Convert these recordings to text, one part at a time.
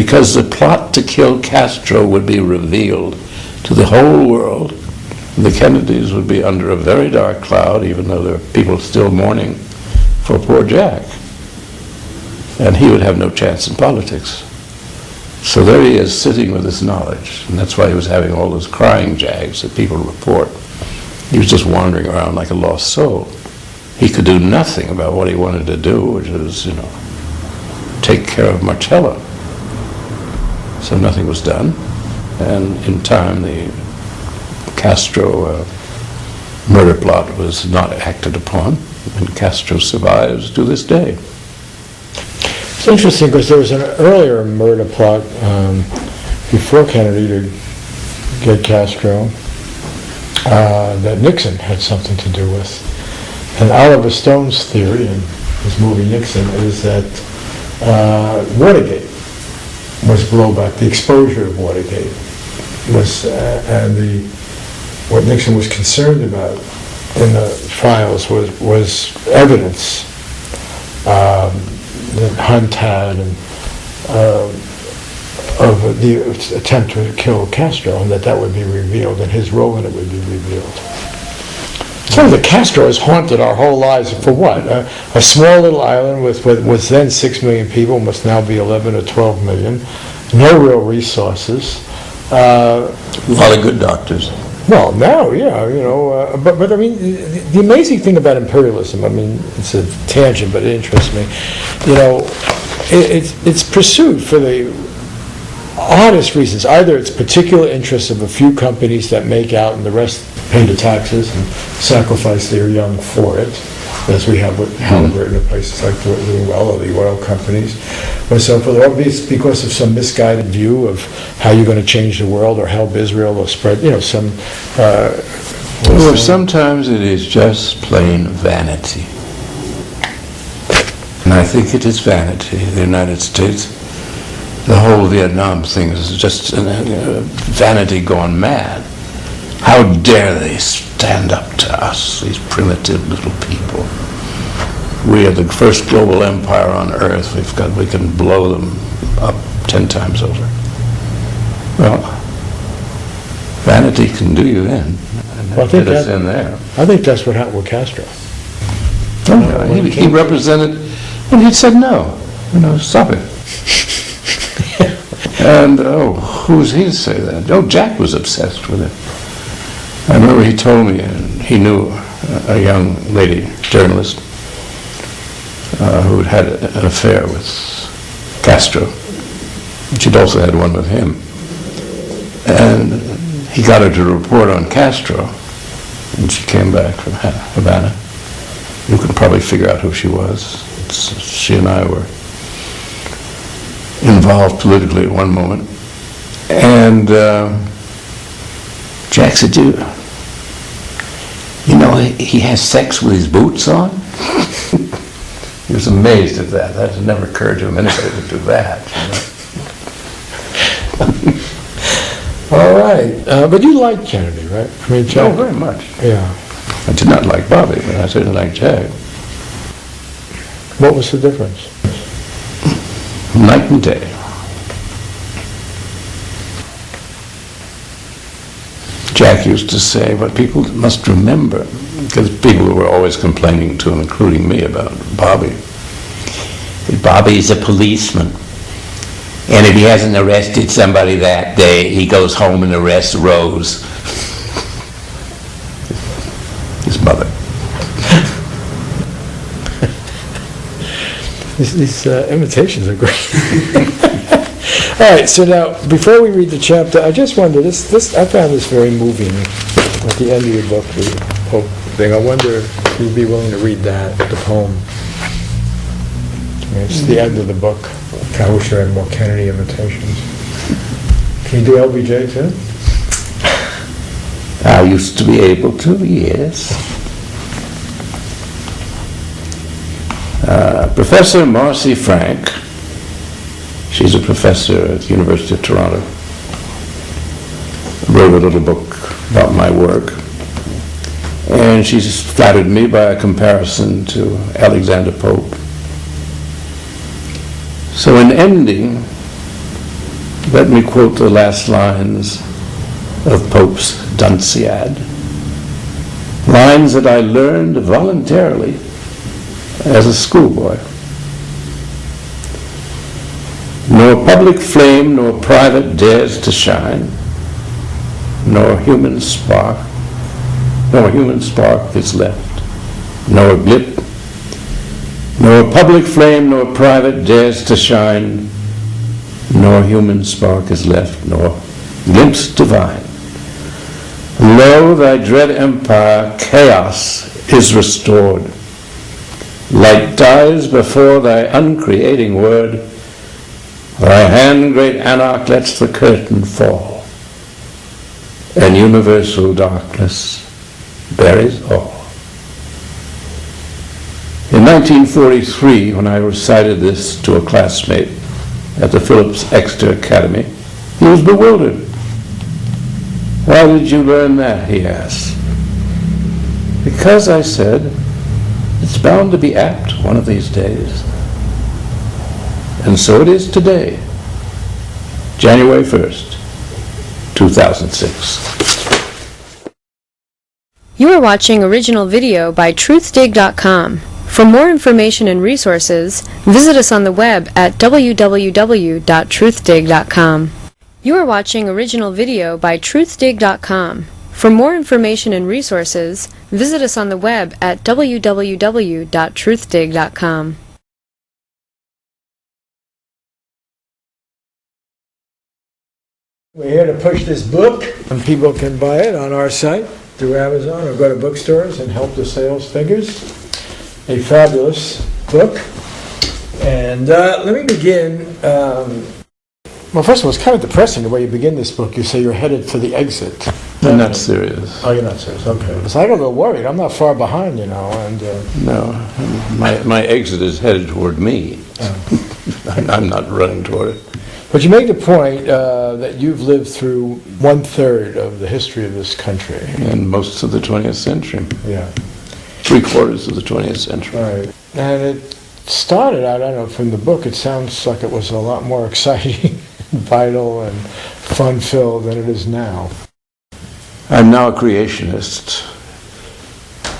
because the plot to kill Castro would be revealed to the whole world. The Kennedys would be under a very dark cloud, even though there are people still mourning for poor Jack. And he would have no chance in politics. So there he is, sitting with this knowledge, and that's why he was having all those crying jags that people report. He was just wandering around like a lost soul. He could do nothing about what he wanted to do, which was, take care of Marcella. So nothing was done, and in time the Castro murder plot was not acted upon, and Castro survives to this day. It's interesting because there was an earlier murder plot before Kennedy to get Castro that Nixon had something to do with. And Oliver Stone's theory in his movie Nixon is that Watergate was blowback. The exposure of Watergate was, and what Nixon was concerned about in the files was evidence that Hunt had of the attempt to kill Castro, and that would be revealed, and his role in it would be revealed. So the Castro has haunted our whole lives for what? A small little island with then 6 million people, must now be 11 or 12 million, no real resources. A lot of good doctors. Well, now, yeah, but I mean, the amazing thing about imperialism, I mean, it's a tangent, but it interests me, it's pursued for the oddest reasons. Either it's particular interests of a few companies that make out and the rest pay the taxes and sacrifice their young for it, as we have with Halliburton and places like doing well, or the oil companies, or so forth. Or it's because of some misguided view of how you're going to change the world or help Israel or spread, some... or sometimes it is just plain vanity. And I think it is vanity. The United States, the whole Vietnam thing is just vanity gone mad. How dare they stand up to us, these primitive little people? We are the first global empire on earth. We can blow them up 10 times over. Well, vanity can do you in. And Well, I think did us in there. I think that's what happened with Castro. He represented, and he said no, stop it. And who's he to say that? Jack was obsessed with it. I remember he told me, and he knew a young lady journalist who had an affair with Castro. She'd also had one with him. And he got her to report on Castro, and she came back from Havana. You can probably figure out who she was. She and I were involved politically at one moment. And Jack said, he has sex with his boots on? He was amazed at that. That had never occurred to him anybody would do that. All right. But you liked Kennedy, right? I mean, Jack, very much. Yeah. I did not like Bobby, but I certainly liked Jack. What was the difference? Night and day. Jack used to say, what people must remember, because people were always complaining to him, including me, about Bobby. Bobby's a policeman. And if he hasn't arrested somebody that day, he goes home and arrests Rose. His mother. These imitations are great. All right, so now, before we read the chapter, I just wonder, I found this very moving at the end of your book, the whole thing. I wonder if you'd be willing to read that, the poem. It's the end of the book. I wish there had more Kennedy imitations. Can you do LBJ too? I used to be able to, yes. Professor Marcy Frank, she's a professor at the University of Toronto, wrote a little book about my work, and she's flattered me by a comparison to Alexander Pope. So in ending Let me quote the last lines of Pope's Dunciad. Lines that I learned voluntarily as a schoolboy. Nor public flame nor private dares to shine, nor human spark is left, nor blip, nor public flame nor private dares to shine, nor human spark is left, nor glimpse divine. Lo, thy dread empire, chaos, is restored. Light dies before thy uncreating word. Thy hand, great anarch, lets the curtain fall, and universal darkness buries all. In 1943, when I recited this to a classmate at the Phillips Exeter Academy, he was bewildered. Why did you learn that, he asked. Because, I said, it's bound to be apt one of these days. And so it is today, January 1st, 2006. You are watching original video by Truthdig.com. For more information and resources, visit us on the web at www.truthdig.com. You are watching original video by Truthdig.com. For more information and resources, visit us on the web at www.truthdig.com. We're here to push this book, and people can buy it on our site through Amazon or go to bookstores and help the sales figures. A fabulous book. And let me begin. Well, first of all, it's kind of depressing the way you begin this book. You say you're headed for the exit. I'm not serious. Oh, you're not serious. Okay. So I got a little worried. I'm not far behind, you know. And No, my exit is headed toward me. I'm not running toward it. But you make the point that you've lived through 1/3 of the history of this country. And most of the 20th century. Yeah. 3/4 of the 20th century. Right. And it started out, I don't know, from the book, it sounds like it was a lot more exciting, vital, and fun-filled than it is now. I'm now a creationist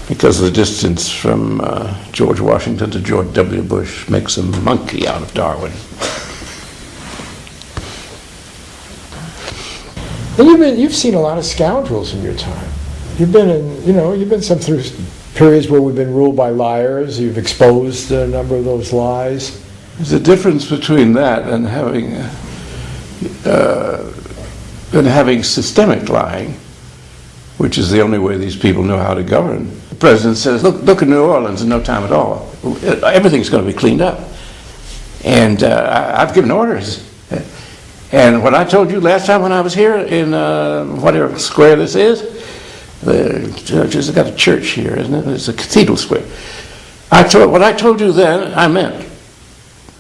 because the distance from George Washington to George W. Bush makes a monkey out of Darwin. And you've seen a lot of scoundrels in your time. You've been through periods where we've been ruled by liars. You've exposed a number of those lies. There's a difference between that and having systemic lying, which is the only way these people know how to govern. The president says, look at New Orleans in no time at all. Everything's going to be cleaned up. And I've given orders. And what I told you last time when I was here in whatever square this is, it's got a church here, isn't it? It's a cathedral square. What I told you then, I meant.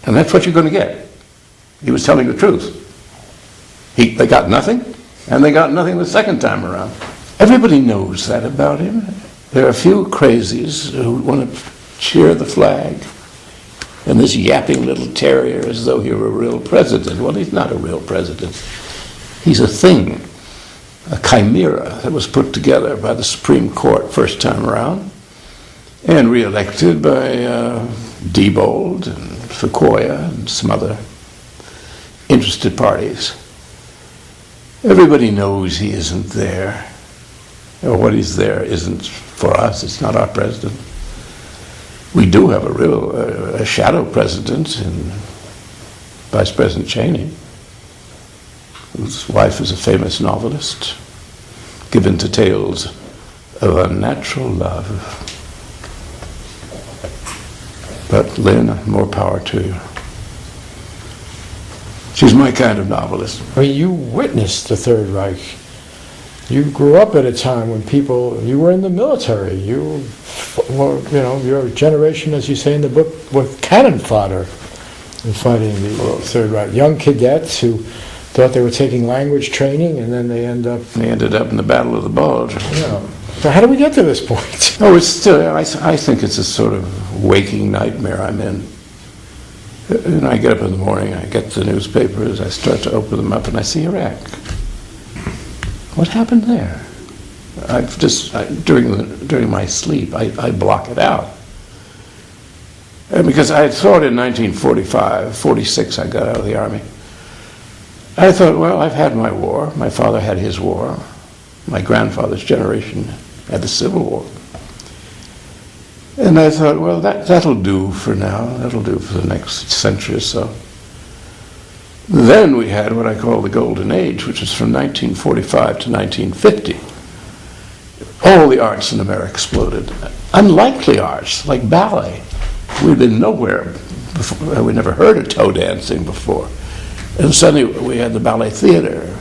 And that's what you're going to get. He was telling the truth. They got nothing, and they got nothing the second time around. Everybody knows that about him. There are a few crazies who want to cheer the flag. And this yapping little terrier as though he were a real president. Well, he's not a real president. He's a thing, a chimera that was put together by the Supreme Court first time around and re-elected by Diebold and Sequoia and some other interested parties. Everybody knows he isn't there. Or what he's there isn't for us. It's not our president. We do have a shadow president in Vice President Cheney, whose wife is a famous novelist, given to tales of unnatural love. But Lynn, more power to you. She's my kind of novelist. I mean, you witnessed the Third Reich. You grew up at a time when you were in the military. Your generation, as you say in the book, with cannon fodder in fighting the Third Reich. Young cadets who thought they were taking language training, and then they ended up in the Battle of the Bulge. Yeah. So how do we get to this point? Oh, it's still, I think it's a sort of waking nightmare I'm in. And I get up in the morning, I get the newspapers, I start to open them up, and I see Iraq. What happened there? During my sleep, I block it out. And because I thought in 1945, 46, I got out of the Army. I thought, well, I've had my war. My father had his war. My grandfather's generation had the Civil War. And I thought, well, that'll do for now. That'll do for the next century or so. Then we had what I call the Golden Age, which is from 1945 to 1950. All the arts in America exploded. Unlikely arts, like ballet. We'd been nowhere before. We'd never heard of toe dancing before. And suddenly we had the ballet theater.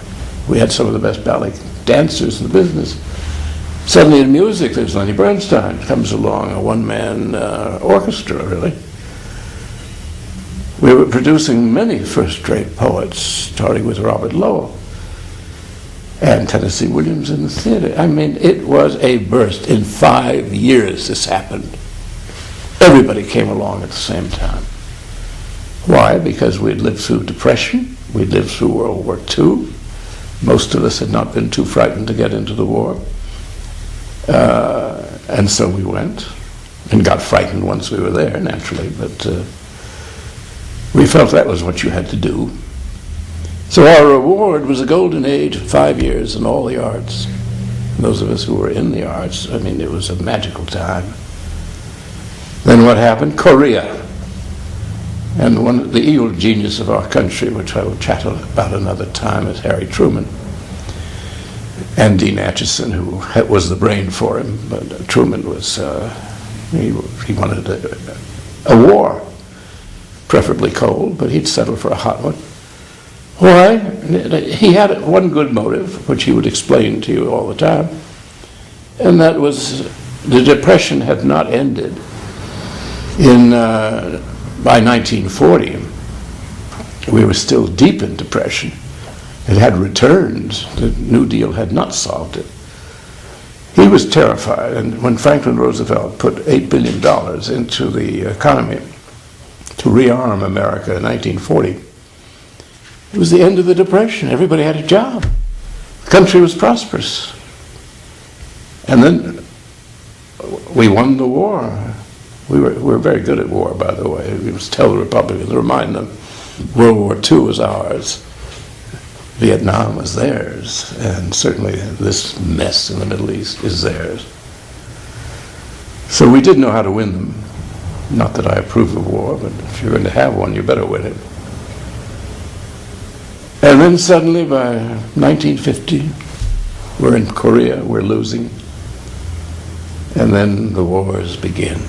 We had some of the best ballet dancers in the business. Suddenly in music, there's Lenny Bernstein comes along, a one-man orchestra, really. We were producing many first-rate poets, starting with Robert Lowell and Tennessee Williams in the theater. I mean, it was a burst. In 5 years, this happened. Everybody came along at the same time. Why? Because we'd lived through Depression, we'd lived through World War II. Most of us had not been too frightened to get into the war. And so we went, and got frightened once we were there, naturally, but we felt that was what you had to do. So our reward was a golden age of 5 years in all the arts. And those of us who were in the arts, I mean, it was a magical time. Then what happened? Korea. And one of the evil genius of our country, which I will chat about another time, is Harry Truman. And Dean Acheson, who was the brain for him. But Truman was, he wanted a war, preferably cold, but he'd settle for a hot one. Why? He had one good motive, which he would explain to you all the time, and that was the Depression had not ended by 1940. We were still deep in Depression. It had returned. The New Deal had not solved it. He was terrified, and when Franklin Roosevelt put $8 billion into the economy to rearm America in 1940, it was the end of the Depression. Everybody had a job. The country was prosperous. And then we won the war. We were very good at war, by the way. We must tell the Republicans, remind them, World War II was ours. Vietnam was theirs, and certainly this mess in the Middle East is theirs. So we did know how to win them. Not that I approve of war, but if you're going to have one, you better win it. And then suddenly by 1950, we're in Korea, we're losing, and then the wars begin.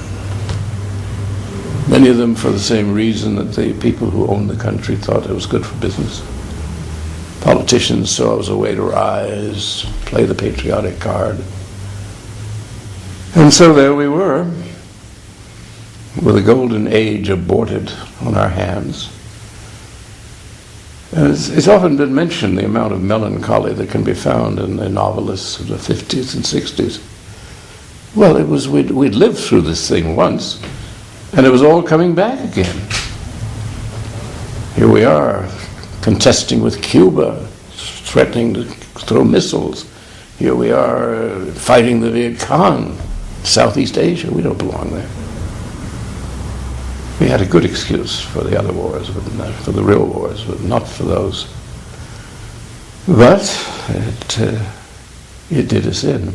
Many of them for the same reason that the people who owned the country thought it was good for business. Politicians saw it was a way to rise, play the patriotic card. And so there we were, with a golden age aborted on our hands. And it's often been mentioned, the amount of melancholy that can be found in the novelists of the 50s and 60s. Well, it was we'd lived through this thing once, and it was all coming back again. Here we are, contesting with Cuba, threatening to throw missiles. Here we are fighting the Viet Cong, Southeast Asia. We don't belong there. We had a good excuse for the other wars, but not for the real wars, but not for those. But it did us in.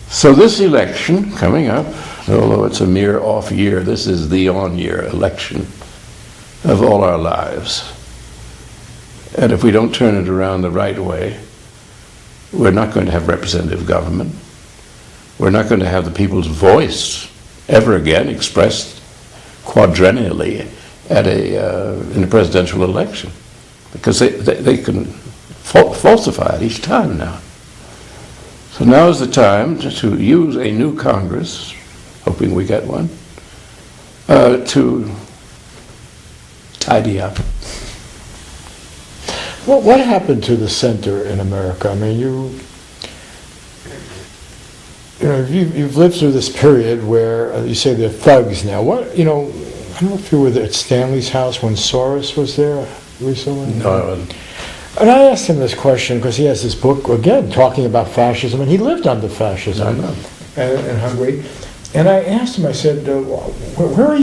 So this election coming up, although it's a mere off year, this is the on-year election of all our lives. And if we don't turn it around the right way, we're not going to have representative government. We're not going to have the people's voice ever again expressed quadrennially in a presidential election, because they can falsify it each time now. So now is the time to use a new Congress, hoping we get one, to tidy up. Well, what happened to the center in America? I mean, you've lived through this period where you say they're thugs now. I don't know if you were at Stanley's house when Soros was there recently. No, And I asked him this question because he has this book, again, talking about fascism, and he lived under fascism I know. in Hungary. And I asked him, I said, where are you?